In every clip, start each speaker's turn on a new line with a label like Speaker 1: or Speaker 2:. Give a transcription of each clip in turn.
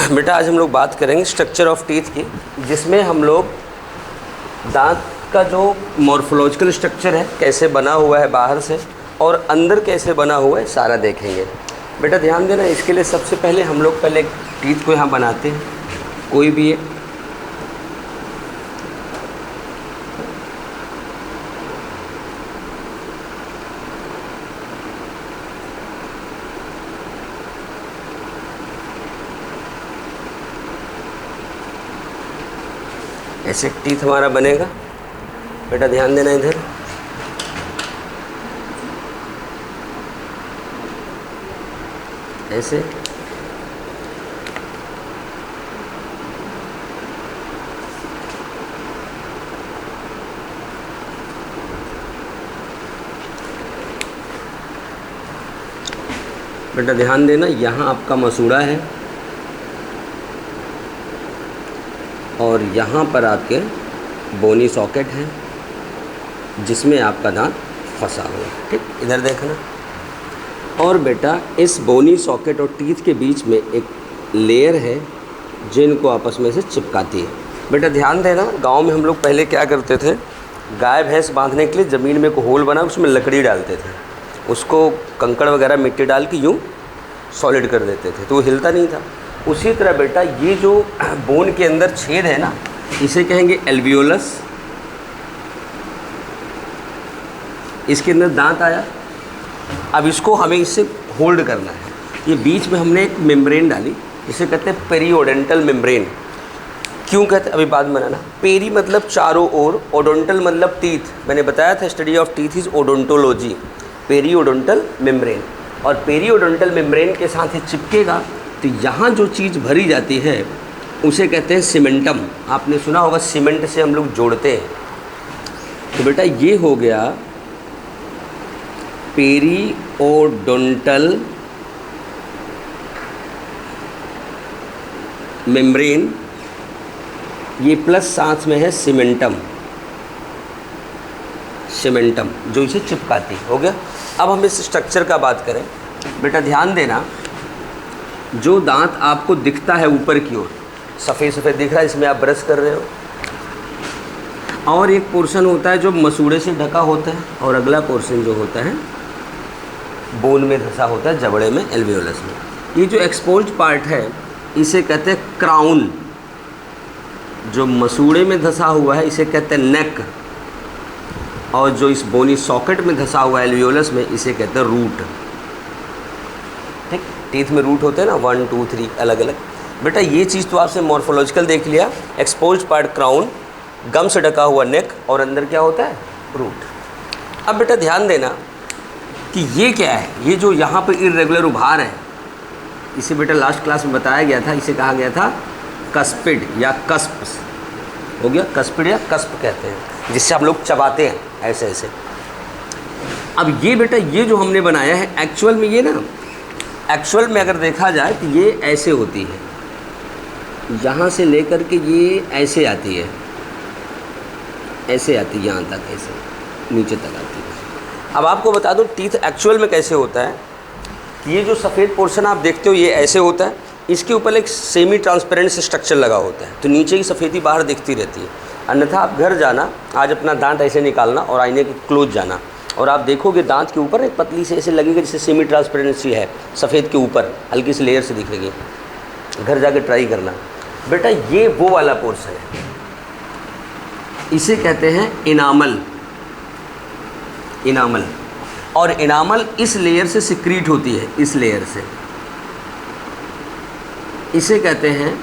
Speaker 1: बेटा आज हम लोग बात करेंगे स्ट्रक्चर ऑफ टीथ की, जिसमें हम लोग दांत का जो मॉर्फोलॉजिकल स्ट्रक्चर है कैसे बना हुआ है बाहर से और अंदर कैसे बना हुआ है सारा देखेंगे। बेटा ध्यान देना, इसके लिए सबसे पहले हम लोग पहले टीथ को यहाँ बनाते हैं, कोई भी है। ऐसे टीथ हमारा बनेगा। बेटा ध्यान देना इधर, ऐसे बेटा ध्यान देना, यहाँ आपका मसूड़ा है और यहाँ पर आपके बोनी सॉकेट है जिसमें आपका दांत फंसा हुआ है। ठीक, इधर देखना। और बेटा इस बोनी सॉकेट और टीथ के बीच में एक लेयर है जिनको आपस में से चिपकाती है। बेटा ध्यान देना, गांव में हम लोग पहले क्या करते थे, गाय भैंस बांधने के लिए ज़मीन में एक होल बना, उसमें लकड़ी डालते थे, उसको कंकड़ वगैरह मिट्टी डाल के यूँ सॉलिड कर देते थे तो वो हिलता नहीं था। उसी तरह बेटा ये जो बोन के अंदर छेद है ना, इसे कहेंगे एल्वियोलस। इसके अंदर दांत आया, अब इसको हमें इससे होल्ड करना है। ये बीच में हमने एक मेम्ब्रेन डाली, जिसे कहते हैं पेरीओडेंटल मेम्ब्रेन। क्यों कहते हैं अभी बाद में बनाना। पेरी मतलब चारों ओर, ओडोंटल मतलब टीथ। मैंने बताया था study of teeth is odontology. Periodontal membrane, और पेरीओडेंटल मेम्ब्रेन के साथ ही चिपकेगा तो यहाँ जो चीज़ भरी जाती है उसे कहते हैं सीमेंटम। आपने सुना होगा सीमेंट से हम लोग जोड़ते हैं। तो बेटा ये हो गया पेरीओडोंटल मेम्ब्रेन, ये प्लस साथ में है सीमेंटम, सीमेंटम जो इसे चिपकाती है। हो गया। अब हम इस स्ट्रक्चर का बात करें। बेटा ध्यान देना, जो दांत आपको दिखता है ऊपर की ओर सफ़ेद सफ़ेद दिख रहा है, इसमें आप ब्रश कर रहे हो, और एक पोर्शन होता है जो मसूड़े से ढका होता है, और अगला पोर्शन जो होता है बोन में धंसा होता है, जबड़े में, एल्वियोलस में। ये जो एक्सपोज्ड पार्ट है इसे कहते हैं क्राउन। जो मसूड़े में धंसा हुआ है इसे कहते हैं नेक, और जो इस बोनी सॉकेट में धंसा हुआ है एल्वियोलस में इसे कहते हैं रूट। ठीक, टीथ में रूट होते हैं ना, 1 2 3 अलग अलग। बेटा ये चीज़ तो आपसे मॉर्फोलॉजिकल देख लिया, एक्सपोज्ड पार्ट क्राउन, गम से ढका हुआ नेक, और अंदर क्या होता है, रूट। अब बेटा ध्यान देना कि ये क्या है, ये जो यहाँ पे इर्रेगुलर उभार है, इसे बेटा लास्ट क्लास में बताया गया था, इसे कहा गया था कस्पिड या कस्प। हो गया, कस्पिड या कस्प कहते हैं, जिससे हम लोग चबाते हैं ऐसे ऐसे। अब ये बेटा ये जो हमने बनाया है एक्चुअल में, ये ना एक्चुअल में अगर देखा जाए तो ये ऐसे होती है, यहाँ से लेकर के ये ऐसे आती है, ऐसे आती है, यहाँ तक ऐसे नीचे तक आती है। अब आपको बता दूँ टीथ एक्चुअल में कैसे होता है। ये जो सफ़ेद पोर्शन आप देखते हो ये ऐसे होता है, इसके ऊपर एक सेमी ट्रांसपेरेंट स्ट्रक्चर लगा होता है, तो नीचे की सफ़ेदी बाहर दिखती रहती है। अन्यथा आप घर जाना, आज अपना दांत ऐसे निकालना और आईने के क्लोज जाना, और आप देखोगे दांत के ऊपर एक पतली से ऐसे लगेगा जैसे सेमी ट्रांसपेरेंसी है, सफ़ेद के ऊपर हल्की सी लेयर से दिखेगी। घर जाके ट्राई करना। बेटा ये वो वाला पोर्शन है, इसे कहते हैं इनामल। इनामल, और इनामल इस लेयर से सिक्रीट होती है, इस लेयर से। इसे कहते हैं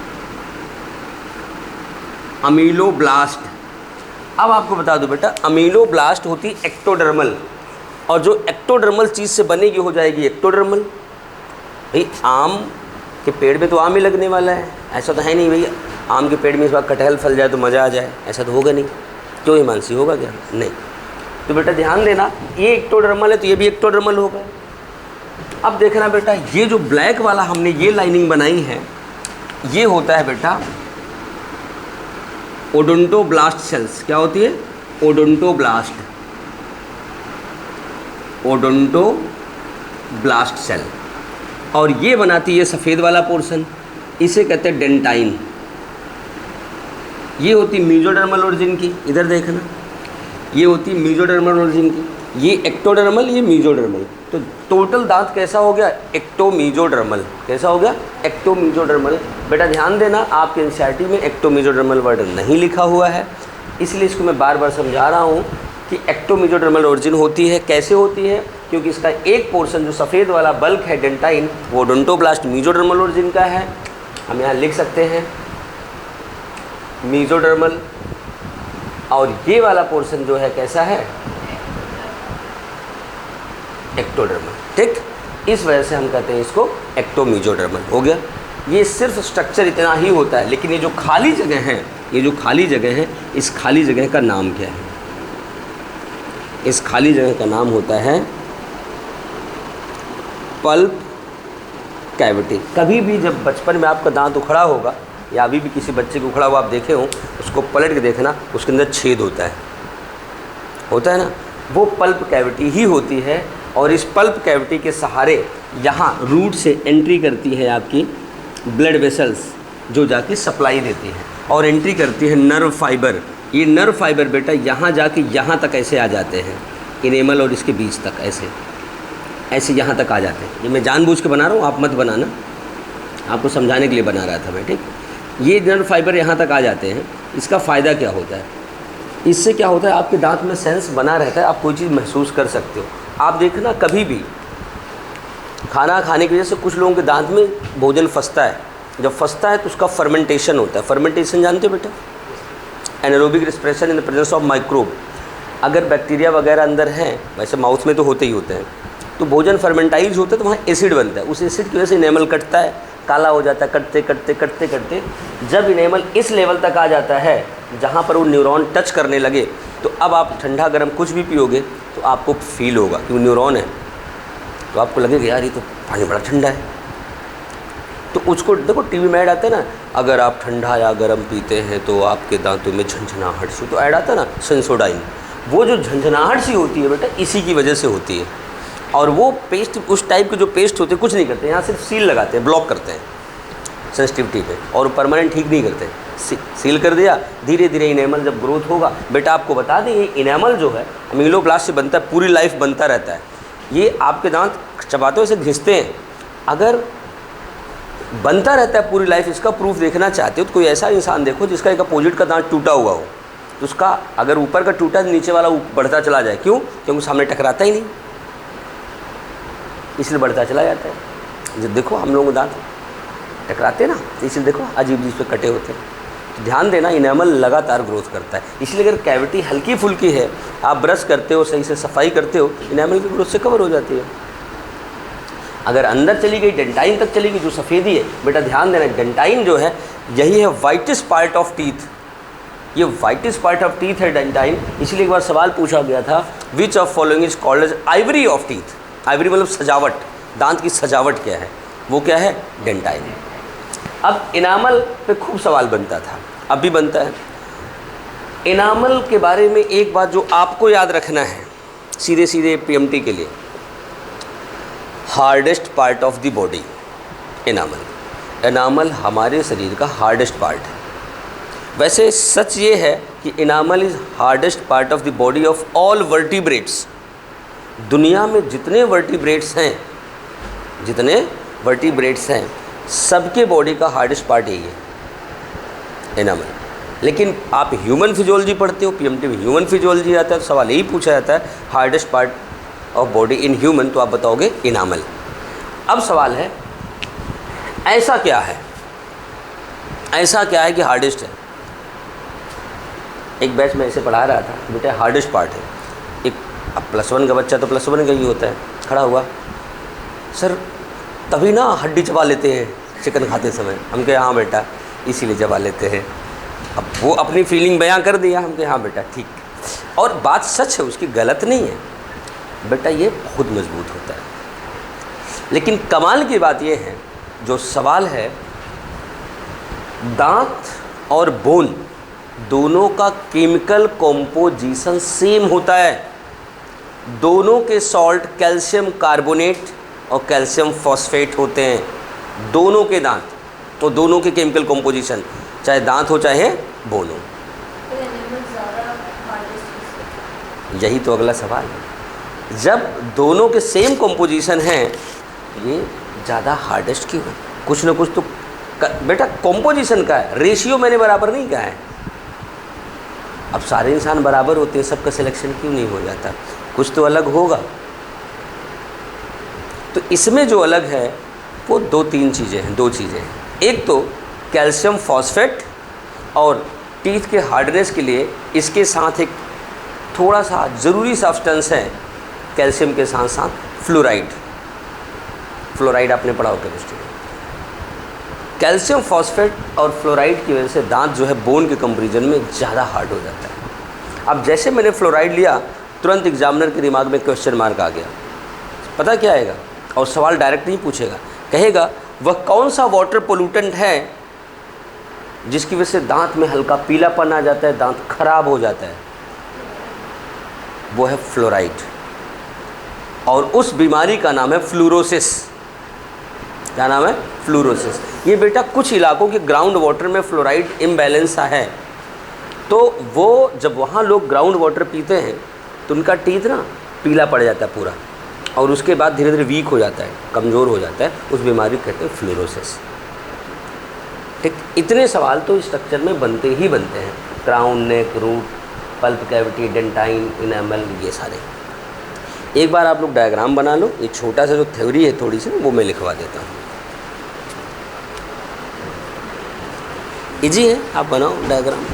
Speaker 1: अमीलोब्लास्ट। अब आपको बता दो बेटा, अमीलोब्लास्ट होती एक्टोडर्मल, और जो एक्टोडर्मल चीज़ से बनेगी हो जाएगी एक्टोडर्मल। भाई आम के पेड़ में तो आम ही लगने वाला है, ऐसा तो है नहीं भैया आम के पेड़ में इस बार कटहल फल जाए तो मज़ा आ जाए, ऐसा तो होगा नहीं। क्यों हिमांशी, होगा क्या? नहीं। तो बेटा ध्यान देना, ये एक्टोडर्मल है तो ये भी एक्टोडर्मल होगा। अब देखना बेटा, ये जो ब्लैक वाला हमने ये लाइनिंग बनाई है, ये होता है बेटा ओडोंटोब्लास्ट सेल्स। क्या होती है? Odontoblast, odontoblast cell. और ये बनाती है सफ़ेद वाला पोर्शन, इसे कहते हैं डेंटाइन। ये होती मेसोडर्मल ओरिजिन की, इधर देखना, ये होती मेसोडर्मल ओरिजिन की, ये एक्टोडर्मल, ये मेसोडर्मल। तो टोटल दांत कैसा हो गया? एक्टोमेसोडर्मल। कैसा हो गया? एक्टोमेसोडर्मल। बेटा ध्यान देना, आपके एनसीईआरटी में एक्टोमेसोडर्मल वर्ड नहीं लिखा हुआ है, इसलिए इसको मैं बार बार समझा रहा हूँ कि एक्टोमेसोडर्मल ओरिजिन होती है। कैसे होती है? क्योंकि इसका एक पोर्शन जो सफ़ेद वाला बल्क है डेंटाइन, वो ओडोंटोब्लास्ट मेसोडर्मल ओरिजिन का है। हम यहाँ लिख सकते हैं मेसोडर्मल, और ये वाला पोर्शन जो है कैसा है? एक्टोडर्मल। ठीक, इस वजह से हम कहते हैं इसको एक्टोमेसोडर्मल। हो गया। ये सिर्फ स्ट्रक्चर इतना ही होता है, लेकिन ये जो खाली जगह है, ये जो खाली जगह है, इस खाली जगह का नाम क्या है? इस खाली जगह का नाम होता है पल्प कैविटी। कभी भी जब बचपन में आपका दांत उखड़ा होगा, या अभी भी किसी बच्चे को उखड़ा हुआ आप देखे हो, उसको पलट के देखना, उसके अंदर छेद होता है ना, वो पल्प कैविटी ही होती है। और इस पल्प कैविटी के सहारे यहाँ रूट से एंट्री करती है आपकी ब्लड वेसल्स, जो जाके सप्लाई देती है, और एंट्री करती है नर्व फाइबर। ये नर्व फाइबर बेटा यहाँ जाके यहाँ तक ऐसे आ जाते हैं, इनेमल और इसके बीच तक ऐसे यहाँ तक आ जाते हैं। ये मैं जानबूझ के बना रहा हूँ, आप मत बनाना, आपको समझाने के लिए बना रहा था मैं। ठीक, ये नर्व फाइबर यहाँ तक आ जाते हैं। इसका फ़ायदा क्या होता है? इससे क्या होता है? आपके दांत में सेंस बना रहता है, आप कोई चीज़ महसूस कर सकते हो। आप देखना, कभी भी खाना खाने की वजह से कुछ लोगों के दांत में भोजन फंसता है। जब फंसता है तो उसका फर्मेंटेशन होता है। फर्मेंटेशन जानते हो बेटा? Anaerobic respiration in the presence of microbe. अगर बैक्टीरिया वगैरह अंदर हैं, वैसे माउथ में तो होते ही होते हैं, तो भोजन फर्मेंटाइज होता है तो वहाँ एसिड बनता है। उस एसिड की वजह से इनेमल कटता है, काला हो जाता है, कटते कटते कटते कटते जब इनेमल इस लेवल तक आ जाता है जहाँ पर वो न्यूरॉन टच करने लगे, तो अब आप ठंडा गर्म कुछ भी पियोगे तो आपको फील होगा कि वो न्यूरॉन है, तो आपको लगेगा यार ये तो पानी बड़ा ठंडा है। तो उसको देखो, टीवी में ऐड आता है ना, अगर आप ठंडा या गर्म पीते हैं तो आपके दांतों में झंझनाहट सी, तो ऐड आता है ना सेंसोडाइन। वो जो झंझनाहट सी होती है बेटा, इसी की वजह से होती है। और वो पेस्ट, उस टाइप के जो पेस्ट होते हैं, कुछ नहीं करते, यहाँ सिर्फ सील लगाते हैं, ब्लॉक करते हैं सेंसिटिविटी पे, और परमानेंट ठीक नहीं करते। सील कर दिया, धीरे धीरे इनेमल जब ग्रोथ होगा, बेटा आपको बता दें ये इनेमल जो है अमीलोब्लास्ट से बनता है, पूरी लाइफ बनता रहता है। ये आपके दांत चबाते हुए घिसते हैं, अगर बनता रहता है पूरी लाइफ, इसका प्रूफ देखना चाहते हो तो कोई ऐसा इंसान देखो जिसका एक अपोजिट का दांत टूटा हुआ हो, तो उसका अगर ऊपर का टूटा नीचे वाला बढ़ता चला जाए। क्यों? क्योंकि सामने टकराता ही नहीं, इसलिए बढ़ता चला जाता है। जब देखो हम लोग दांत टकराते हैं ना, इसलिए देखो अजीब अजीब पे कटे होते हैं। तो ध्यान देना, इनेमल लगातार ग्रोथ करता है। इसलिए अगर कैविटी हल्की फुल्की है, आप ब्रश करते हो, सही से सफाई करते हो, इनेमल की ग्रोथ से कवर हो जाती है। अगर अंदर चली गई, डेंटाइन तक चली गई, जो सफ़ेदी है बेटा ध्यान देना, डेंटाइन जो है यही है वाइटेस्ट पार्ट ऑफ टीथ। ये वाइटेस्ट पार्ट ऑफ टीथ है डेंटाइन। इसलिए एक बार सवाल पूछा गया था, which of following is called as ivory of teeth. Ivory मतलब सजावट, दांत की सजावट क्या है? वो क्या है? डेंटाइन। अब इनामल पे खूब सवाल बनता था, अब भी बनता है। इनामल के बारे में एक बात जो आपको याद रखना है सीधे सीधे पीएमटी के लिए, hardest part of the body enamel. Enamel हमारे शरीर का हार्डेस्ट पार्ट है। वैसे सच ये है कि enamel is hardest part of the body of all vertebrates. दुनिया में जितने वर्टिब्रेट्स हैं, सबके बॉडी का हार्डेस्ट पार्ट यही है, एनामल। लेकिन आप ह्यूमन फिजियोलॉजी पढ़ते हो, पीएमटी में ह्यूमन फिजियोलॉजी आता है, तो सवाल यही पूछा जाता है hardest part of body in human, तो आप बताओगे इनामल। अब सवाल है ऐसा क्या है, कि हार्डेस्ट है? एक बैच में ऐसे पढ़ा रहा था, बेटा हार्डेस्ट पार्ट है। एक अब +1 का बच्चा तो +1 का ही होता है, खड़ा हुआ, सर तभी ना हड्डी चबा लेते हैं चिकन खाते समय। हम कहे हाँ बेटा इसीलिए चबा लेते हैं। अब वो अपनी फीलिंग बयां कर दिया, हम कहे हाँ बेटा ठीक, और बात सच है, उसकी गलत नहीं है बेटा, ये बहुत मजबूत होता है। लेकिन कमाल की बात ये है, जो सवाल है, दांत और बोन दोनों का केमिकल कॉम्पोजिशन सेम होता है। दोनों के सॉल्ट कैल्शियम कार्बोनेट और कैल्शियम फॉस्फेट होते हैं, दोनों के दांत। तो दोनों के केमिकल कॉम्पोजिशन, चाहे दांत हो चाहे बोन हो। यही तो अगला सवाल है, जब दोनों के सेम कॉम्पोजिशन हैं ये ज़्यादा हार्डेस्ट क्यों है? कुछ ना कुछ तो बेटा कॉम्पोजिशन का है, रेशियो मैंने बराबर नहीं कहा है। अब सारे इंसान बराबर होते हैं, सबका सिलेक्शन क्यों नहीं हो जाता? कुछ तो अलग होगा। तो इसमें जो अलग है वो दो चीज़ें हैं। एक तो कैल्शियम फॉस्फेट, और टीथ के हार्डनेस के लिए इसके साथ एक थोड़ा सा ज़रूरी सब्सटेंस है कैल्शियम के साथ साथ फ्लोराइड आपने पढ़ा हो केमिस्ट्री में। कैल्शियम फॉस्फेट और फ्लोराइड की वजह से दांत जो है बोन के कंपैरिजन में ज़्यादा हार्ड हो जाता है। अब जैसे मैंने फ्लोराइड लिया, तुरंत एग्जामिनर के दिमाग में क्वेश्चन मार्क आ गया। पता क्या आएगा? और सवाल डायरेक्ट नहीं पूछेगा, कहेगा वह कौन सा वाटर पोल्यूटेंट है जिसकी वजह से दांत में हल्का पीलापन आ जाता है, दांत खराब हो जाता है? वो है फ्लोराइड, और उस बीमारी का नाम है फ्लोरोसिस। क्या नाम है? फ्लोरोसिस। ये बेटा कुछ इलाकों के ग्राउंड वाटर में फ्लोराइड इम्बैलेंस है, तो वो जब वहाँ लोग ग्राउंड वाटर पीते हैं तो उनका टीथ ना पीला पड़ जाता है पूरा, और उसके बाद धीरे धीरे वीक हो जाता है, कमज़ोर हो जाता है। उस बीमारी को कहते हैं फ्लोरोसिस। ठीक, इतने सवाल तो स्ट्रक्चर में बनते ही बनते हैं। Crown, neck, root, pulp cavity, dentine, enamel, ये सारे। एक बार आप लोग डायग्राम बना लो, ये छोटा सा जो थ्योरी है थोड़ी सी वो मैं लिखवा देता हूँ। इजी है, आप बनाओ डायग्राम।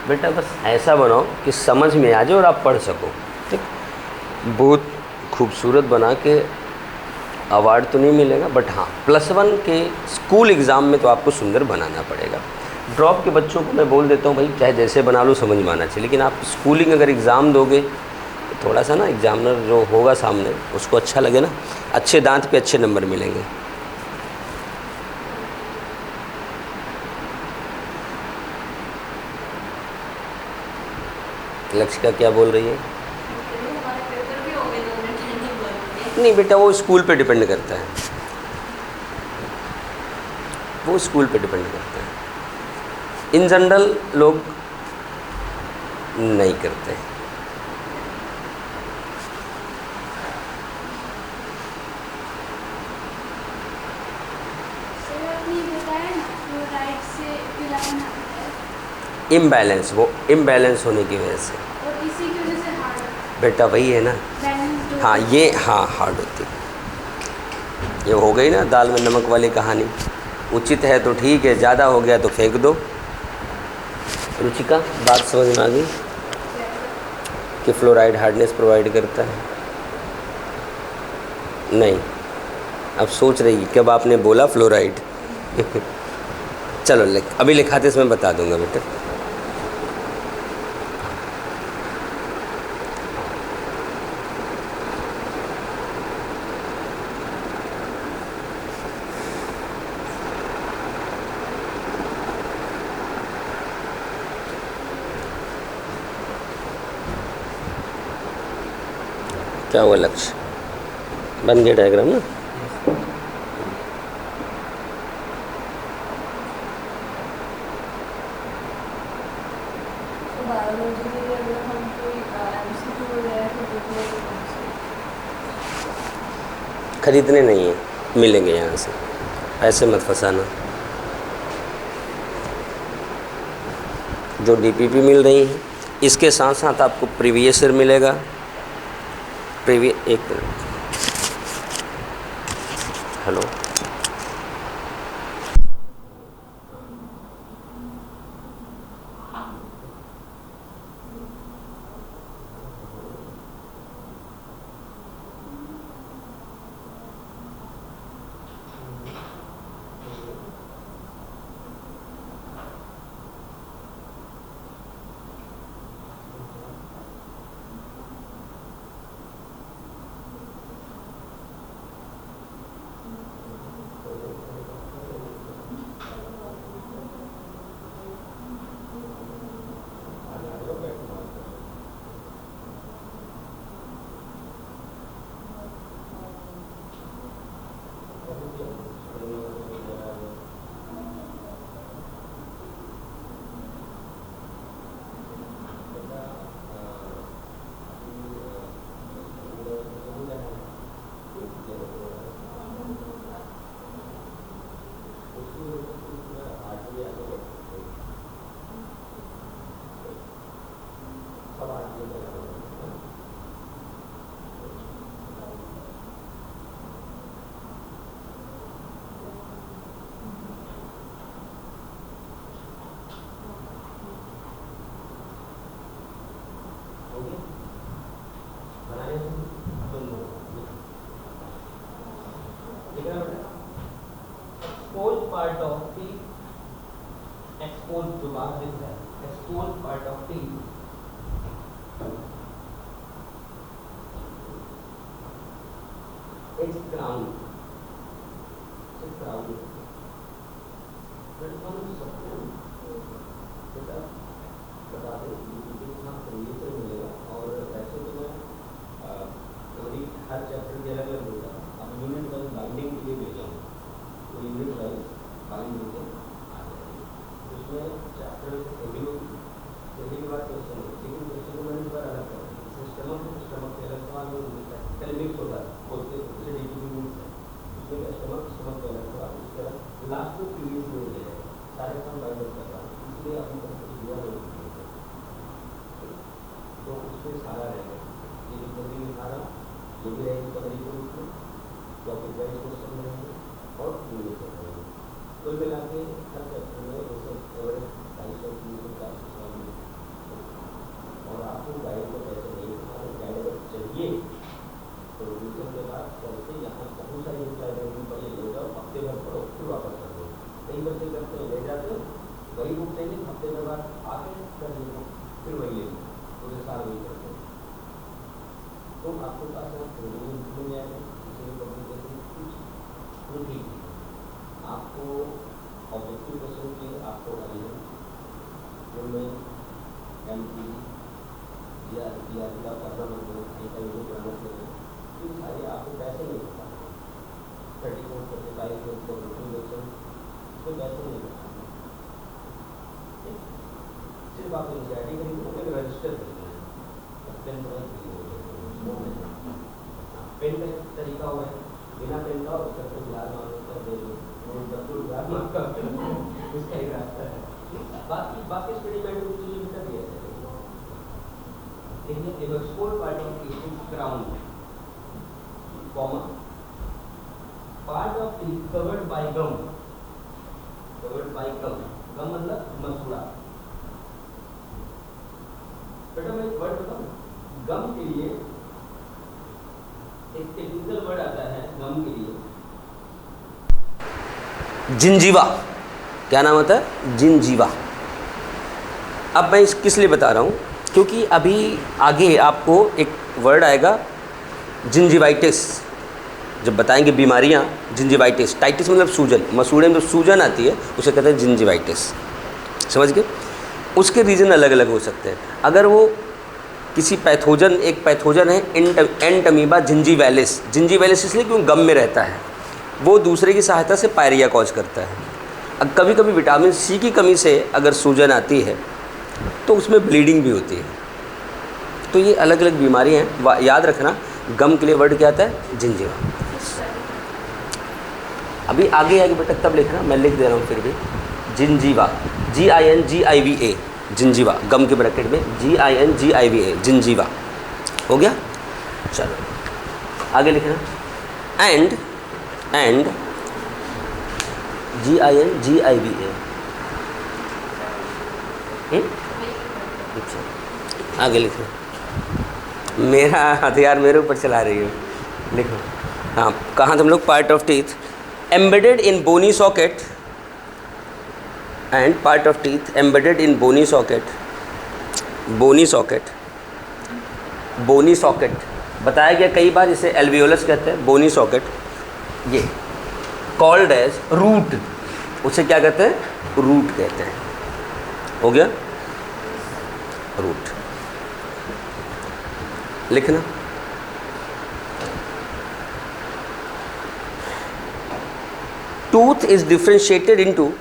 Speaker 1: बेटा बस ऐसा बनाओ कि समझ में आ जाए और आप पढ़ सको। ठीक, बहुत खूबसूरत बना के अवार्ड तो नहीं मिलेगा, बट हाँ +1 के स्कूल एग्ज़ाम में तो आपको सुंदर बनाना पड़ेगा। ड्रॉप के बच्चों को मैं बोल देता हूँ भाई चाहे जैसे बना लो, समझ में आना चाहिए। लेकिन आप स्कूलिंग अगर एग्ज़ाम दोगे तो थोड़ा सा ना एग्जामिनर जो होगा सामने उसको अच्छा लगे ना, अच्छे दांत पे अच्छे नंबर मिलेंगे। लक्ष्य का क्या बोल रही है? नहीं बेटा, वो स्कूल पे डिपेंड करता है, वो स्कूल पे डिपेंड करता है। इन जनरल लोग नहीं करते। इम्बैलेंस, वो इम्बैलेंस होने की वजह से,
Speaker 2: और इसी की वजह से हार्ड
Speaker 1: बेटा वही है ना। हाँ ये हाँ हार्ड होती है। ये हो गई ना दाल में नमक वाली कहानी। उचित है तो ठीक है, ज़्यादा हो गया तो फेंक दो। रुचिका, बात समझ में आ गई कि फ्लोराइड हार्डनेस प्रोवाइड करता है? नहीं, अब सोच रही कब आपने बोला फ्लोराइड। चलो अभी लिखाते इसमें बता दूंगा बेटा। क्या हुआ लक्ष्य? बन गया डायग्राम ना? खरीदने नहीं है, मिलेंगे यहाँ से, ऐसे मत फंसाना। जो डीपीपी मिल रही है इसके साथ साथ आपको प्रीवियस ईयर मिलेगा। एक minute, hello,
Speaker 3: exposed part of the exposed जो बात दिख रहा है, exposed part of the its crown, but हम बेटा बता दें कितना प्रीवियस ईयर मिलेगा। और वैसे तो मैं थोड़ी हर चैप्टर की अलग अलग होता है, अब यूनिट वाइज बाइंडिंग के लिए भेजा हूँ, तो यूनिट वाइज बाइंड होकर आ जाएगी। उसमें चैप्टर पहली के बाद क्वेश्चन हो, लेकिन क्वेश्चन को मैंने इस बार अलग कर दिया। स्टमक के अलग सवाल में पहले मिक्स होता है, उससे डीपीपी मिक्स है, उसमें स्टमक के अलग सवाल, उसके बाद लास्ट में प्रीवियस में हो जाएगा। सारे काम बाइंड कर रहा हूँ, इसलिए अपनी तरफ से दिया नहीं, तो उसमें सारा रहेगा। ये जो भी लिखा रहा जो भी रहेगी पढ़ाई के रूप में टॉपिक वाइज क्वेश्चन रहेंगे और प्रीवियस रहेंगे। कुल मिला के हर चैप्टर में जैसे एवरेज 250-300 सवाल मिलते। और आपको गाइड को कैसे नहीं दिखाना, गाइड अगर चाहिए तो रिविजन के बाद करके यहाँ बहुत सारी इंस्टाइडेंट पर ले जाओ, हफ्ते भर पढ़ो, फिर वापस कर दो। कई बच्चे करते हैं, ले जाते हो वही बुक चाहिए, हफ्ते भर बाद आके कर लीजिए, फिर वही ले लो, पूरे साल वही करते हैं। तो आपके पास मिल जाएगा किसी भी पब्लिकेशन कुछ तो ठीक है। आपको ऑब्जेक्टिव क्वेश्चन के आपको अरेंज में MP या का करना मतलब एक वीडियो बनाना चाहिए, तो सारे आपको पैसे नहीं पता 34 45 क्वेश्चन उसको पैसे नहीं पता, सिर्फ आप एनसीईआरटी करेंगे रजिस्टर करेंगे, पेन का तरीका हुआ है, बिना पेन का उसका तो बिहार मांगकर दे दो, बिहार मांगकर उसका एक रास्ता है। बाकी एक्सपेरिमेंट में चीज़ें बता दिया जाएगा। देखिए export part of crown common part of covered by gum मतलब मसूड़ा। बेटा मैं एक वर्ड बताऊँ, गम के लिए एक टेक्निकल वर्ड आता है गम के लिए,
Speaker 1: जिंजीवा। क्या नाम होता है? जिंजीवा। अब मैं किस लिए बता रहा हूँ, क्योंकि अभी आगे आपको एक वर्ड आएगा जिंजीवाइटिस। जब बताएंगे बीमारियाँ, जिंजीवाइटिस, टाइटिस मतलब सूजन, मसूड़े में जो सूजन आती है उसे कहते हैं जिंजीवाइटिस, समझ गए? उसके रीज़न अलग अलग हो सकते हैं। अगर वो किसी पैथोजन, एक पैथोजन है एंटमीबा जिंजीवैलिस इसलिए क्योंकि गम में रहता है, वो दूसरे की सहायता से पायरिया कॉज करता है। अब कभी कभी विटामिन सी की कमी से अगर सूजन आती है तो उसमें ब्लीडिंग भी होती है। तो ये अलग अलग बीमारियाँ हैं, याद रखना। गम के लिए वर्ड क्या आता है? जिंजीवा। अभी आगे आगे बेटा तब लिखना, मैं लिख दे रहा हूँ फिर भी। जिंजीवा, GINGIVA, जिंजीवा, गम के ब्रैकेट में GINGIVA, जिंजीवा। हो गया? चलो आगे लिखना। And GINGIVA। अच्छा आगे लिखो। मेरा हथियार मेरे ऊपर चला रही हो, लिखो। हाँ, कहाँ तुम लोग? Part of teeth embedded in bony socket and part of teeth embedded in bony socket. Bony socket, bony socket बताया गया कई बार, इसे एल्वियोलस कहते हैं। बोनी सॉकेट ये कॉल्ड एज रूट, उसे क्या कहते हैं? रूट कहते हैं। हो गया? रूट लिखना। Tooth is differentiated into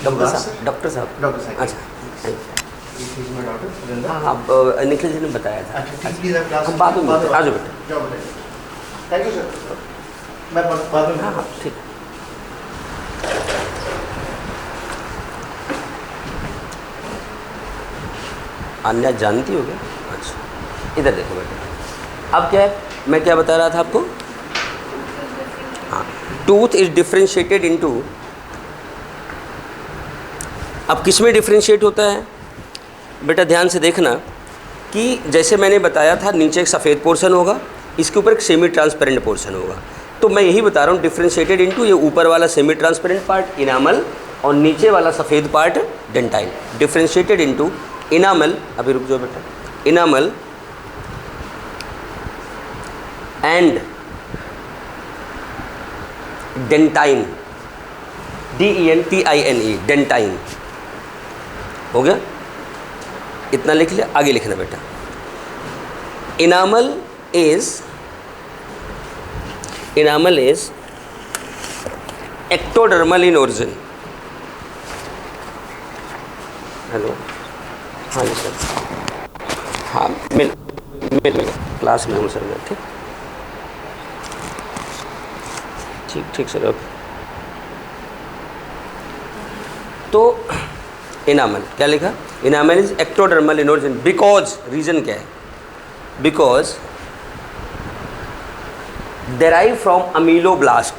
Speaker 1: doctor साहब अच्छा हाँ हाँ निखिल जी ने बताया था। हम बाद में आ जाओ बेटा।
Speaker 4: थैंक यू सर, मैं बाद में।
Speaker 1: हाँ हाँ ठीक। अन्य जानती हो क्या? अच्छा इधर देखो बेटा, अब क्या है, मैं क्या बता रहा था आपको? हाँ, टूथ इज डिफरेंशिएटेड इनटू, अब किस में डिफरेंशिएट होता है बेटा? ध्यान से देखना कि जैसे मैंने बताया था, नीचे एक सफ़ेद पोर्शन होगा, इसके ऊपर एक सेमी ट्रांसपेरेंट पोर्शन होगा। तो मैं यही बता रहा हूँ, डिफरेंशिएटेड इनटू, ये ऊपर वाला सेमी ट्रांसपेरेंट पार्ट इनामल और नीचे वाला सफ़ेद part dentine. Differentiated into enamel, अभी रुक जाओ बेटा, enamel and dentine, DENTINE, dentine. हो गया? इतना लिख लिया। आगे लिखना बेटा। Enamel is ectodermal in origin. Hello, हाँ जी सर, हाँ मिल क्लास में हूँ सर मैं। ठीक सर। ओके, तो इनामल क्या लिखा? Enamel is ectodermal in origin because, reason क्या है? Because derive from ameloblast,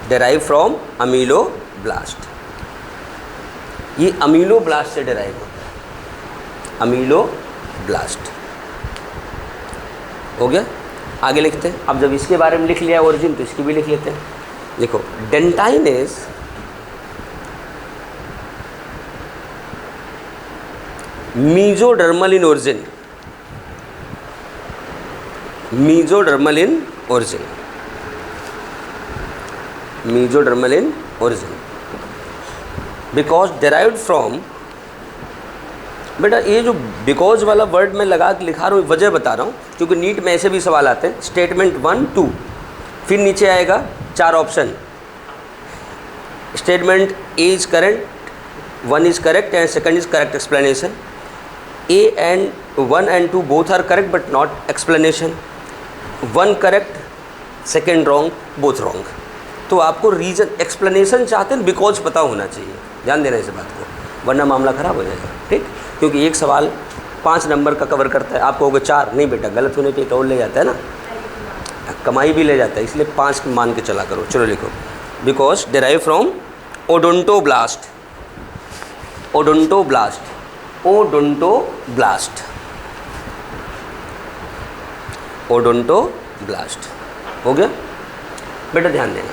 Speaker 1: derive from ameloblast. ये अमीलोब्लास्ट से डेराइव होता है, अमीलोब्लास्ट। हो गया? आगे लिखते हैं। अब जब इसके बारे में लिख लिया ओरिजिन, तो इसकी भी लिख लेते हैं। देखो, dentine is mesodermal in origin, mesodermal in origin, mesodermal in origin because derived from, बेटा ये जो बिकॉज वाला वर्ड मैं लगा के लिखा रहा हूँ, वजह बता रहा हूँ, क्योंकि नीट में ऐसे भी सवाल आते हैं। स्टेटमेंट 1, 2, फिर नीचे आएगा 4 option. Statement A is correct, 1 is correct and second is correct explanation. A and 1 and 2 both are correct but not explanation. 1 correct, second wrong, both wrong. तो आपको रीज़न, एक्सप्लेनेशन चाहते हैं, बिकॉज पता होना चाहिए। ध्यान देना इस बात को, वरना मामला ख़राब हो जाएगा। ठीक, क्योंकि एक सवाल 5 नंबर का कवर करता है, आप कहोगे 4, नहीं बेटा गलत होने पे और ले जाता है ना, कमाई भी ले जाता है, इसलिए 5 मान के चला करो। चलो लिखो, because derive from odontoblast, odontoblast, odontoblast, odontoblast. हो गया बेटा? ध्यान देना।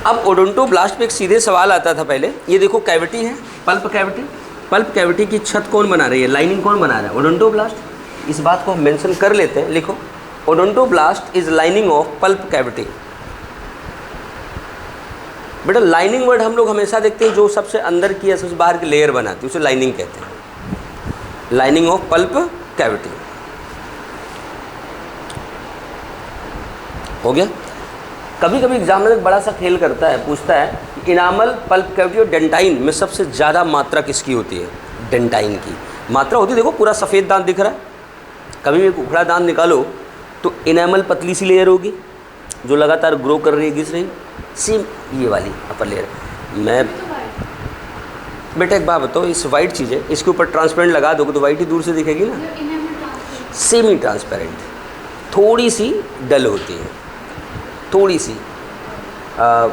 Speaker 1: अब ओडोंटोब्लास्ट पे एक सीधे सवाल आता था पहले। ये देखो कैविटी है, पल्प कैविटी, पल्प कैविटी की छत कौन बना रही है, लाइनिंग कौन बना रहा है? ओडोंटोब्लास्ट। इस बात को हम मेंशन कर लेते हैं, लिखो, odontoblast is lining of pulp cavity. बेटा लाइनिंग वर्ड हम लोग हमेशा देखते हैं, जो सबसे अंदर की या सबसे बाहर की लेयर बनाती है उसे लाइनिंग कहते हैं, लाइनिंग ऑफ पल्प कैविटी। हो गया? कभी कभी एग्जामिनर बड़ा सा खेल करता है, पूछता है कि इनामल, पल्प कैविटी और डेंटाइन में सबसे ज़्यादा मात्रा किसकी होती है? डेंटाइन की। मात्रा होती है, देखो पूरा सफ़ेद दांत दिख रहा है, कभी भी एक उखड़ा दांत निकालो तो इनेमल पतली सी लेयर होगी जो लगातार ग्रो कर रही है, घिस रही, सेम ये वाली अपर लेयर। मैं बेटा एक बात बताओ, इस वाइट चीज़ है, इसके ऊपर ट्रांसपेरेंट लगा दोगे तो वाइट ही दूर से दिखेगी ना, सेमी ट्रांसपेरेंट, थोड़ी सी डल होती है, थोड़ी सी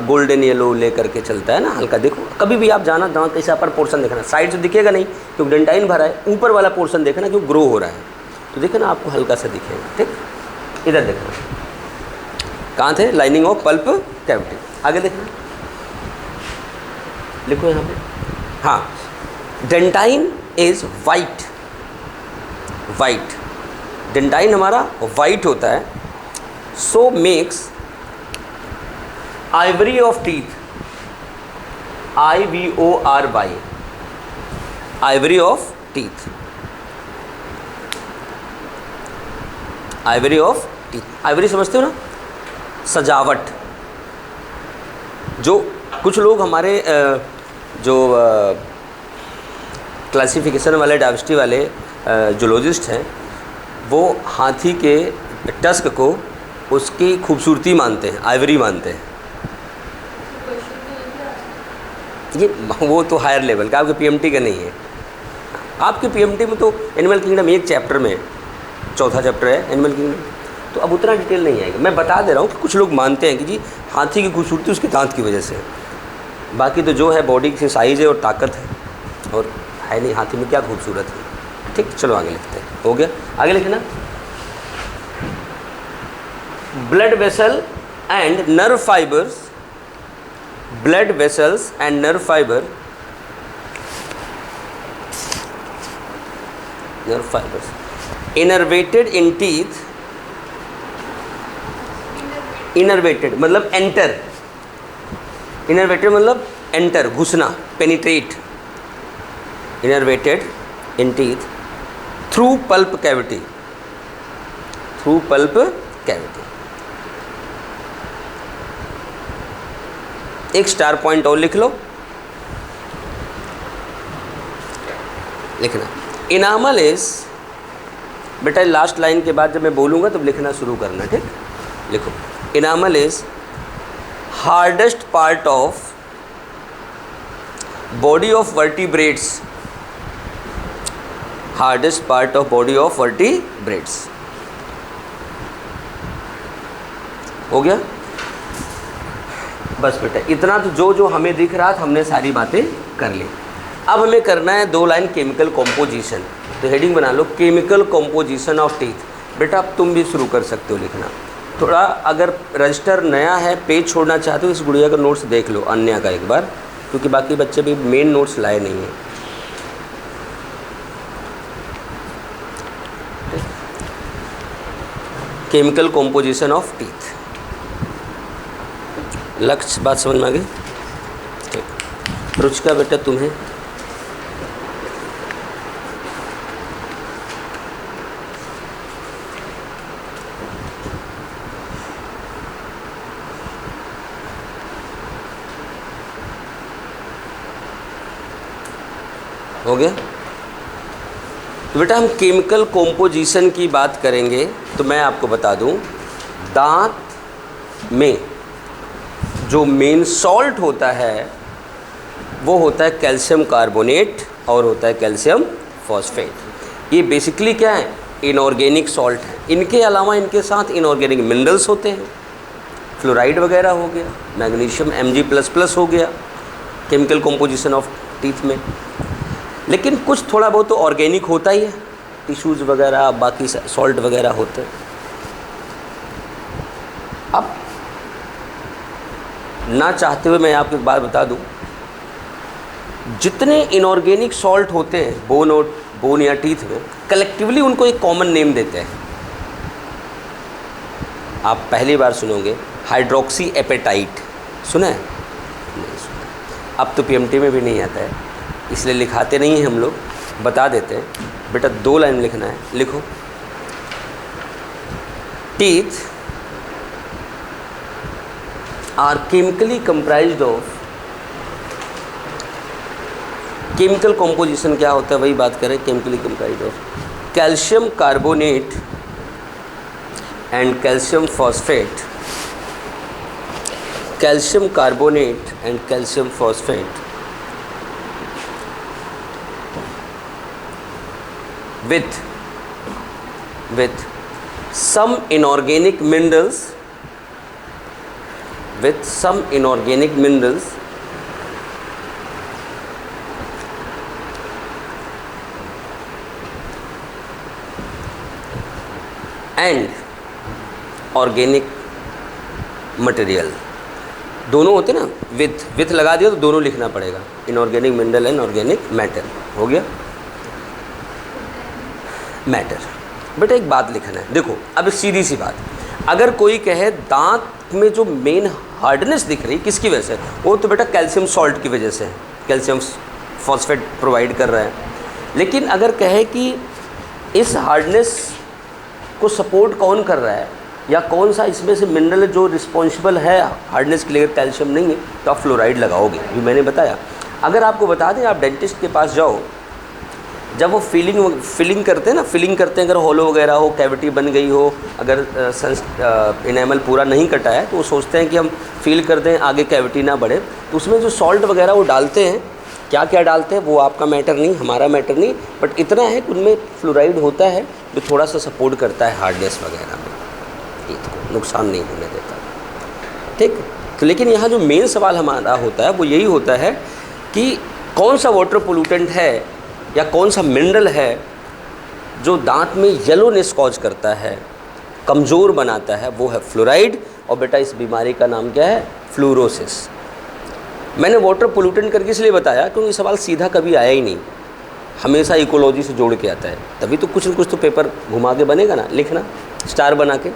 Speaker 1: गोल्डन येलो ले करके चलता है ना हल्का। देखो कभी भी आप जाना दांत कैसे अपर पोर्शन देखना, साइड से दिखेगा नहीं क्योंकि डेंटाइन भरा है, ऊपर वाला पोर्शन देखना क्यों ग्रो हो रहा है, तो देखना आपको हल्का सा दिखेगा। ठीक, इधर देखना, कहाँ थे, लाइनिंग ऑफ पल्प कैविटी। आगे देखना, लिखो यहाँ पे, हाँ, dentine is white, white, dentine हमारा वाइट होता है, so makes ivory of teeth, IVORY, ivory of teeth, ivory of teeth. Ivory समझते हो ना, सजावट। जो कुछ लोग हमारे जो क्लासिफिकेशन वाले डायवर्सिटी वाले जूलॉजिस्ट हैं, वो हाथी के टस्क को उसकी खूबसूरती मानते हैं, आइवरी मानते हैं। ये वो तो हायर लेवल का, आपके पीएमटी का नहीं है। आपके पीएमटी में तो एनिमल किंगडम एक चैप्टर में, चौथा चैप्टर है एनिमल किंगडम, तो अब उतना डिटेल नहीं आएगा। मैं बता दे रहा हूँ कि कुछ लोग मानते हैं कि जी हाथी की खूबसूरती उसके दांत की वजह से है, बाकी तो जो है बॉडी की साइज़ है और ताकत है, और है नहीं हाथी में क्या खूबसूरत है। ठीक, चलो आगे लिखते हैं, हो गया, आगे लिखना। Blood vessel and nerve fibres, blood vessels and nerve fibers innervated in teeth, innervated मतलब enter, innervated मतलब enter, घुसना, penetrate, innervated in teeth through pulp cavity, through pulp cavity। एक स्टार पॉइंट और लिख लो, लिखना इनामल इज, बेटा last line के बाद जब मैं बोलूँगा तब लिखना शुरू करना। ठीक, लिखो enamel is hardest part of body of vertebrates, hardest part of body of vertebrates. हो गया बस बेटा, इतना तो जो जो हमें दिख रहा था हमने सारी बातें कर ली। अब हमें करना है 2 लाइन केमिकल कॉम्पोजिशन, तो हेडिंग बना लो केमिकल कॉम्पोजिशन ऑफ टीथ। बेटा अब तुम भी शुरू कर सकते हो लिखना। थोड़ा अगर रजिस्टर नया है, पेज छोड़ना चाहते हो, इस गुड़िया का नोट्स देख लो अन्य का एक बार, क्योंकि बाकी बच्चे भी मेन नोट्स लाए नहीं हैं। केमिकल कॉम्पोजिशन ऑफ टीथ, लक्ष्य बात समझ में आ गई। रुचिका बेटा तुम्हें हो गया। तो बेटा हम केमिकल कॉम्पोजिशन की बात करेंगे, तो मैं आपको बता दूं, दांत में जो मेन सॉल्ट होता है वो होता है कैल्शियम कार्बोनेट और होता है कैल्शियम फॉस्फेट। ये बेसिकली क्या है, इनऑर्गेनिक सॉल्ट है। इनके अलावा इनके साथ इनऑर्गेनिक मिनरल्स होते हैं, फ्लोराइड वगैरह हो गया, मैग्नीशियम Mg++ हो गया केमिकल कॉम्पोजिशन ऑफ टीथ में। लेकिन कुछ थोड़ा बहुत तो ऑर्गेनिक होता ही है, टिश्यूज़ वगैरह बाकी सॉल्ट वगैरह होते हैं। अब ना चाहते हुए मैं आपको एक बात बता दूं, जितने इनऑर्गेनिक सॉल्ट होते हैं बोन या टीथ में, कलेक्टिवली उनको एक कॉमन नेम देते हैं। आप पहली बार सुनोगे हाइड्रोक्सी एपेटाइट, सुना है? नहीं सुना। अब तो पीएमटी में भी नहीं आता है, इसलिए लिखाते नहीं हैं हम लोग, बता देते हैं। बेटा 2 लाइन लिखना है, लिखो teeth are chemically comprised of, chemical composition क्या होता है वही बात करें, chemically compound of calcium carbonate and calcium phosphate, calcium carbonate and calcium phosphate with some inorganic minerals, and organic material, दोनों होते ना, विथ लगा दिया तो दोनों लिखना पड़ेगा, inorganic mineral and organic matter, हो गया मैटर। बेटा एक बात लिखना है, देखो अब सीधी सी बात, अगर कोई कहे दांत में जो मेन हार्डनेस दिख रही किसकी वजह से, वो तो बेटा कैल्शियम सॉल्ट की वजह से है, कैल्शियम फॉस्फेट प्रोवाइड कर रहा है। लेकिन अगर कहे कि इस हार्डनेस को सपोर्ट कौन कर रहा है या कौन सा इसमें से मिनरल जो रिस्पॉन्सिबल है हार्डनेस के लिए, कैल्शियम नहीं है तो आप फ्लोराइड लगाओगे, जो मैंने बताया। अगर आपको बता दें, आप डेंटिस्ट के पास जाओ, जब वो फिलिंग करते हैं ना, फिलिंग करते हैं, अगर होलो वगैरह हो, कैविटी बन गई हो, अगर इनेमल पूरा नहीं कटा है तो वो सोचते हैं कि हम फील कर दें आगे कैविटी ना बढ़े, तो उसमें जो सॉल्ट वगैरह वो डालते हैं, क्या क्या डालते हैं वो आपका मैटर नहीं, हमारा मैटर नहीं, बट इतना है कि उनमें फ्लोराइड होता है जो थोड़ा सा सपोर्ट करता है हार्डनेस वगैरह में, टीथ को नुकसान नहीं होने देता, ठीक। तो लेकिन यहाँ जो मेन सवाल हमारा होता है वो यही होता है कि कौन सा वाटर पोल्यूटेंट है या कौन सा मिनरल है जो दांत में येलोनेस कॉज करता है, कमज़ोर बनाता है, वो है फ्लोराइड। और बेटा इस बीमारी का नाम क्या है, फ्लोरोसिस। मैंने वाटर पोल्यूटेंट करके इसलिए बताया क्योंकि सवाल सीधा कभी आया ही नहीं, हमेशा इकोलॉजी से जोड़ के आता है, तभी तो कुछ न कुछ तो पेपर घुमा के बनेगा ना, लिखना स्टार बना के।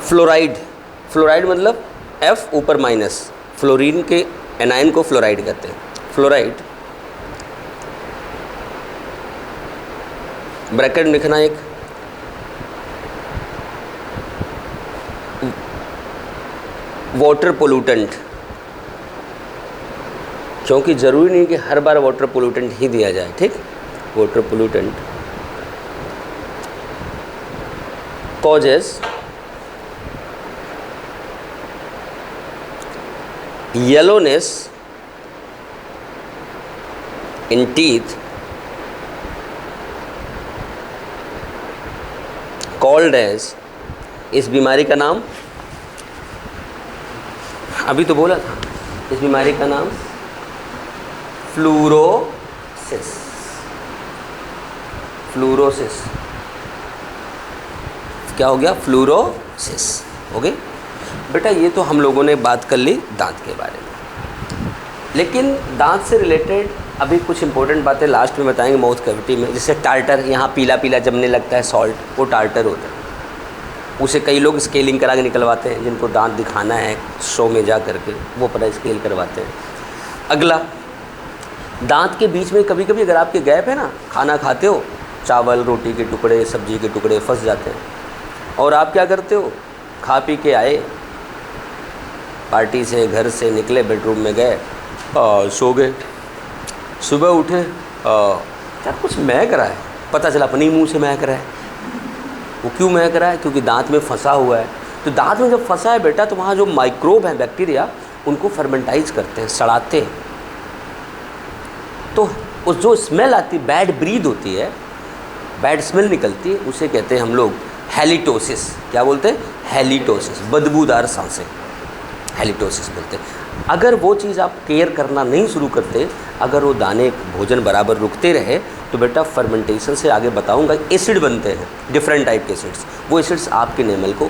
Speaker 1: फ्लोराइड मतलब F ऊपर माइनस, फ्लोरीन के एनायन को फ्लोराइड कहते हैं। फ्लोराइड ब्रैकेट में लिखना एक, वाटर पोल्यूटेंट, क्योंकि ज़रूरी नहीं कि हर बार वाटर पोल्यूटेंट ही दिया जाए, ठीक। Water pollutant causes yellowness in teeth called as, इस बीमारी का नाम अभी तो बोला था, इस बीमारी का नाम फ्लोरोसिस। फ्लोरोसिस क्या हो गया, फ्लोरोसिस हो गई। बेटा ये तो हम लोगों ने बात कर ली दांत के बारे में, लेकिन दांत से रिलेटेड अभी कुछ इंपॉर्टेंट बातें लास्ट में बताएंगे माउथ कैविटी में। जैसे टार्टर, यहाँ पीला पीला जमने लगता है सॉल्ट, वो टार्टर होता है, उसे कई लोग स्केलिंग करा के निकलवाते हैं, जिनको दांत दिखाना है शो में जा करके वो पता स्केल करवाते हैं। अगला, दांत के बीच में कभी कभी अगर आपके गैप है ना, खाना खाते हो, चावल रोटी के टुकड़े सब्जी के टुकड़े फंस जाते हैं, और आप क्या करते हो, खा पी के आए पार्टी से, घर से निकले, बेडरूम में गए, सो गए, सुबह उठे, क्या कुछ महक रहा है, पता चला अपने मुंह से महक रहा है। वो क्यों महक रहा है, क्योंकि दांत में फंसा हुआ है। तो दांत में जब फंसा है बेटा, तो वहाँ जो माइक्रोब हैं, बैक्टीरिया, उनको फर्मेंटाइज करते हैं, सड़ाते हैं, तो उस जो स्मेल आती, बैड ब्रीद होती है, बैड स्मेल निकलती है, उसे कहते हैं हम लोग हैलिटोसिस। क्या बोलते हैं, हैलिटोसिस, बदबूदार सांसें, हैलिटोसिस बोलते हैं। अगर वो चीज़ आप केयर करना नहीं शुरू करते, अगर वो दाने भोजन बराबर रुकते रहे, तो बेटा फर्मेंटेशन से आगे बताऊंगा एसिड बनते हैं, डिफरेंट टाइप के एसिड्स, वो एसिड्स आपके नेमल को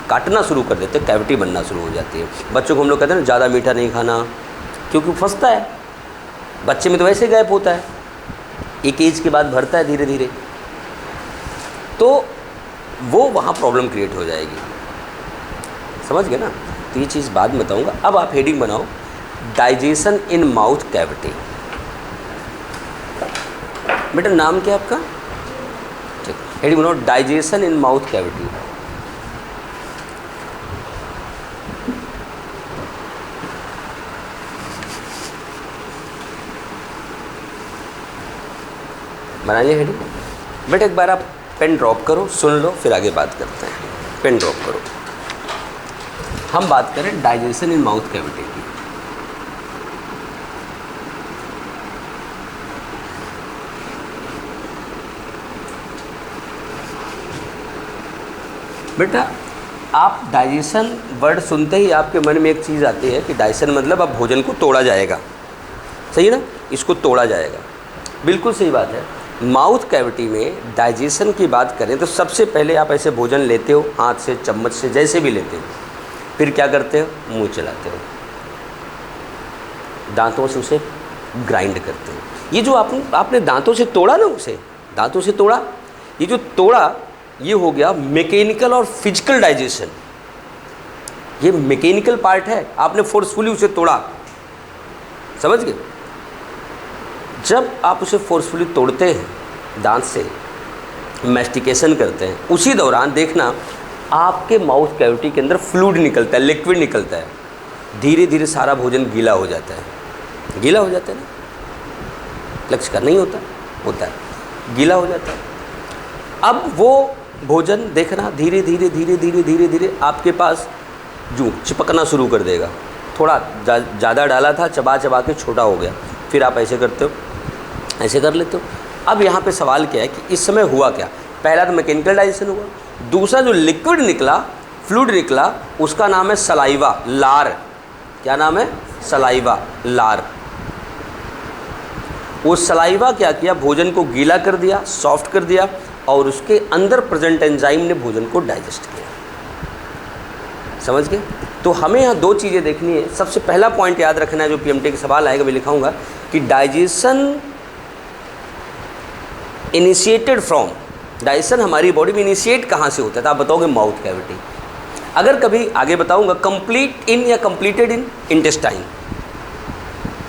Speaker 1: काटना शुरू कर देते हैं, कैविटी बनना शुरू हो जाती है। बच्चों को हम लोग कहते हैं ना ज़्यादा मीठा नहीं खाना, क्योंकि फंसता है, बच्चे में तो वैसे गैप होता है, एक एज के बाद भरता है धीरे धीरे, तो वो वहाँ प्रॉब्लम क्रिएट हो जाएगी, समझ गए ना। तो ये चीज़ बाद में बताऊंगा। अब आप हेडिंग बनाओ, डाइजेशन इन माउथ कैविटी। बेटा नाम क्या है आपका, ठीक, हेडिंग बनाओ, डाइजेशन इन माउथ कैविटी। बना लिया हेडिंग? बेटा एक बार आप पेन ड्रॉप करो, सुन लो, फिर आगे बात करते हैं। पेन ड्रॉप करो। हम बात करें डाइजेशन इन माउथ कैविटी की। बेटा आप डाइजेशन वर्ड सुनते ही आपके मन में एक चीज़ आती है कि डाइजेशन मतलब अब भोजन को तोड़ा जाएगा, सही है ना, इसको तोड़ा जाएगा। बिल्कुल सही बात है। माउथ कैविटी में डाइजेशन की बात करें तो सबसे पहले आप ऐसे भोजन लेते हो हाथ से, चम्मच से, जैसे भी लेते हो, फिर क्या करते हो, मुंह चलाते हो, दांतों से उसे ग्राइंड करते हो। ये जो आपने दांतों से तोड़ा ना, उसे दांतों से तोड़ा, ये जो तोड़ा ये हो गया मैकेनिकल और फिजिकल डाइजेशन। ये मैकेनिकल पार्ट है, आपने फोर्सफुली उसे तोड़ा, समझ गए। जब आप उसे फोर्सफुली तोड़ते हैं दांत से, मैस्टिकेशन करते हैं, उसी दौरान देखना आपके माउथ कैविटी के अंदर फ्लूइड निकलता है, लिक्विड निकलता है। धीरे धीरे सारा भोजन गीला हो जाता है। गीला हो जाता है ना, लक्ष्य का नहीं होता, होता है, गीला हो जाता है। अब वो भोजन देखना धीरे धीरे धीरे धीरे धीरे धीरे आपके पास जूं चिपकना शुरू कर देगा। थोड़ा ज़्यादा डाला था, चबा चबा के छोटा हो गया, फिर आप ऐसे करते हो, ऐसे कर लेते हो। अब यहाँ पे सवाल क्या है कि इस समय हुआ क्या? पहला तो मैकेनिकल डाइजेशन हुआ, दूसरा जो लिक्विड निकला, फ्लूइड निकला, उसका नाम है सलाइवा, लार। क्या नाम है? सलाइवा, लार। वो सलाइवा क्या किया, भोजन को गीला कर दिया, सॉफ्ट कर दिया, और उसके अंदर प्रेजेंट एंजाइम ने भोजन को डाइजेस्ट किया। समझ गए? तो हमें यहाँ दो चीज़ें देखनी है। सबसे पहला पॉइंट याद रखना है, जो पीएमटी का सवाल आएगा मैं लिखाऊंगा कि डाइजेशन इनिशिएटेड फ्रॉम, डाइजेशन हमारी बॉडी में इनिशिएट कहाँ से होता है? तो आप बताओगे माउथ कैविटी। अगर कभी आगे बताऊंगा कंप्लीट इन या कंप्लीटेड इन इंटेस्टाइन,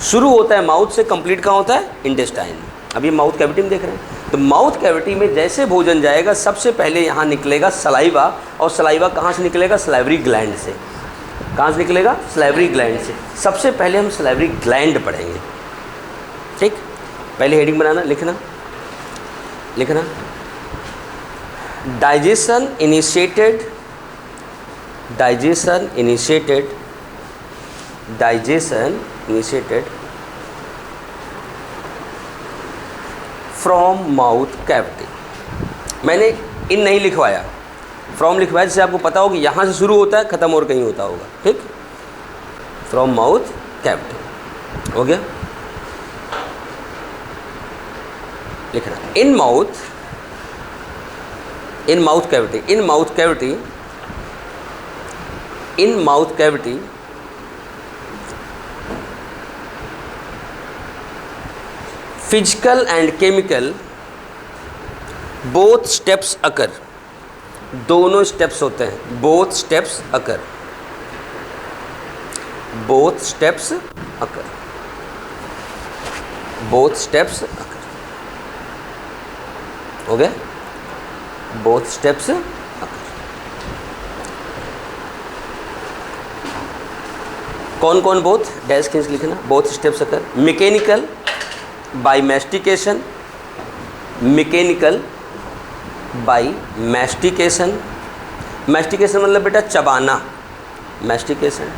Speaker 1: शुरू होता है माउथ से, कंप्लीट कहाँ होता है? इंटेस्टाइन। अभी माउथ कैविटी में देख रहे हैं, तो माउथ कैविटी में जैसे भोजन जाएगा सबसे पहले यहाँ निकलेगा सलाइवा, और सलाइवा कहाँ से निकलेगा? सलाइवरी ग्लैंड से। कहाँ से निकलेगा? सलाइवरी ग्लैंड से। सबसे पहले हम सलाइवरी ग्लैंड पढ़ेंगे, ठीक? पहले हेडिंग बनाना, लिखना लिखना digestion initiated, digestion initiated, digestion initiated from mouth cavity. मैंने इन नहीं लिखवाया, फ्रॉम लिखवाया, जिससे आपको पता हो कि यहाँ से शुरू होता है, ख़त्म और कहीं होता होगा, ठीक? फ्रॉम माउथ कैविटी हो गया। लिखना in mouth, in mouth cavity, in mouth cavity, in mouth cavity physical and chemical both steps occur. दोनों स्टेप्स होते हैं, both steps occur, both steps occur, both steps occur. हो गया? Both steps occur. कौन कौन बोथ? डैश खींच लिखना, both steps occur. Mechanical by mastication, mechanical by mastication, mastication मतलब बेटा चबाना, mastication,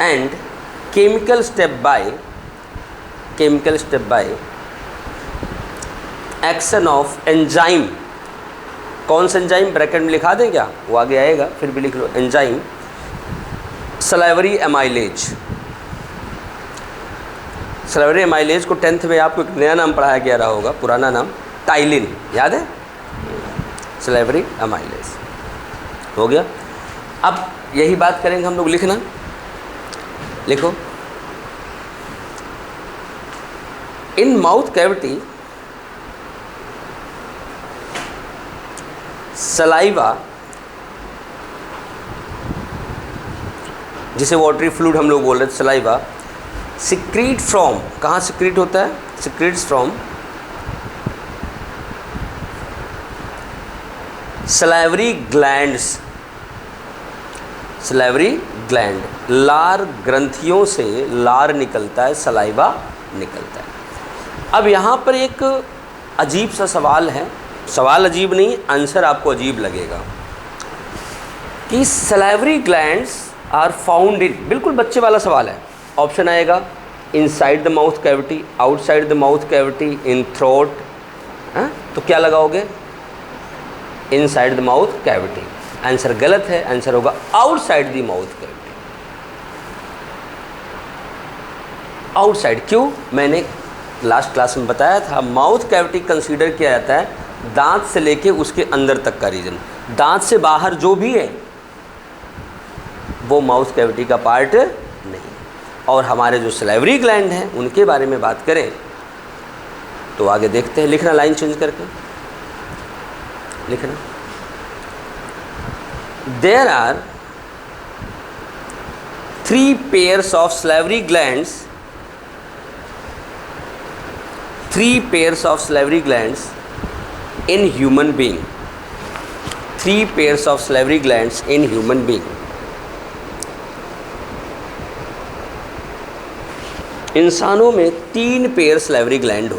Speaker 1: and chemical step by, chemical step by action of enzyme. कौन सा एंजाइम? ब्रैकेट में लिखा दें क्या? वो आगे आएगा, फिर भी लिख लो। Enzyme salivary amylase. Salivary amylase को 10th में आपको एक नया नाम पढ़ाया गया रहा होगा, पुराना नाम टाइलिन, याद है? सलाइवरी एमाइलेज हो गया। अब यही बात करेंगे हम लोग, लिखना, लिखो इन माउथ कैविटी सलाइवा, जिसे वाटरी फ्लूइड हम लोग बोल रहे थे, सलाइवा सिक्रीट फ्रॉम, कहाँ सिक्रीट होता है? Secretes from salivary glands, salivary gland, लार ग्रंथियों से लार निकलता है, सलाइवा निकलता है। अब यहाँ पर एक अजीब सा सवाल है, सवाल अजीब नहीं, आंसर आपको अजीब लगेगा कि salivary glands are found in, बिल्कुल बच्चे वाला सवाल है। ऑप्शन आएगा inside the mouth cavity, outside the mouth cavity, in throat, तो क्या लगाओगे? Inside the mouth cavity. Answer गलत है, आंसर होगा outside the mouth cavity. Outside क्यों? मैंने लास्ट क्लास में बताया था, माउथ कैविटी कंसीडर किया जाता है दांत से लेके उसके अंदर तक का रीजन। दांत से बाहर जो भी है वो माउथ कैविटी का पार्ट नहीं। और हमारे जो सलाइवरी ग्लैंड हैं उनके बारे में बात करें तो आगे देखते हैं। लिखना लाइन चेंज करके लिखना। There are 3 pairs of salivary glands, 3 pairs of salivary glands in human being, 3 pairs of salivary glands in human being। इंसानों में 3 पेयर सलाइवरी ग्लैंड